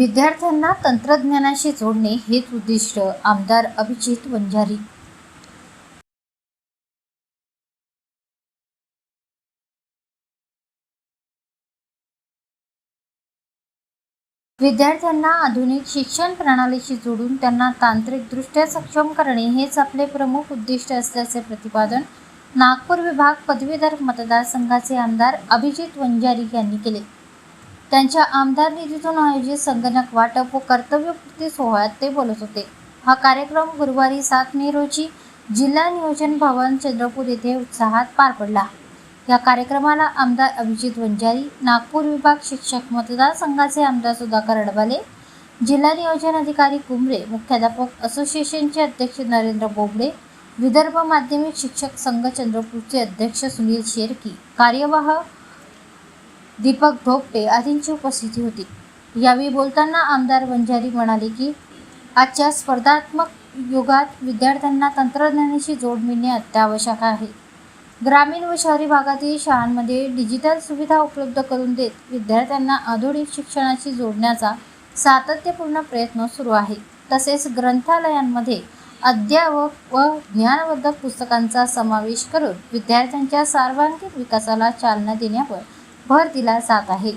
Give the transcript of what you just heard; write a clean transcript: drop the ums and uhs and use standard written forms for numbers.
विद्यार्थ्यांना तंत्रज्ञानाशी जोडणे हेच उद्दिष्ट आमदार अभिजित वंजारी। विद्यार्थ्यांना आधुनिक शिक्षण प्रणालीशी जोडून त्यांना तांत्रिकदृष्ट्या सक्षम करणे हेच आपले प्रमुख उद्दिष्ट असल्याचे प्रतिपादन नागपूर विभाग पदवीधर मतदारसंघाचे आमदार अभिजित वंजारी यांनी केले। त्यांच्या आमदार निधीतून आयोजित संगणक वाटप व कर्तव्यपूर्ती सोहळ्यात ते बोलत होते। हा कार्यक्रम गुरुवारी 7 मे रोजी जिल्हा नियोजन भवन चंद्रपूर येथे उत्साहात पार पडला। या कार्यक्रमाला आमदार अभिजित वंजारी, नागपूर विभाग शिक्षक मतदारसंघाचे आमदार सुधाकर अडबाले, जिल्हा नियोजन अधिकारी कुंभरे, मुख्याध्यापक असोसिएशनचे अध्यक्ष नरेंद्र बोबडे, विदर्भ माध्यमिक शिक्षक संघ चंद्रपूरचे अध्यक्ष सुनील शेरकी, कार्यवाह दीपक धोपटे आदींची उपस्थिती होती। यावेळी बोलताना आमदार वंजारी म्हणाले की आजच्या स्पर्धात्मक युगात विद्यार्थ्यांना तंत्रज्ञानाशी जोड मिळणे अत्यावश्यक आहे। ग्रामीण व शहरी भागातील शाळांमध्ये डिजिटल सुविधा उपलब्ध करून देत विद्यार्थ्यांना आधुनिक शिक्षणाशी जोडण्याचा सातत्यपूर्ण प्रयत्न सुरू आहे। तसेच ग्रंथालयांमध्ये अद्ययावत व ज्ञानवर्धक पुस्तकांचा समावेश करून विद्यार्थ्यांच्या सर्वांगीण विकासाला चालना देण्यावर भर दिला जात आहे।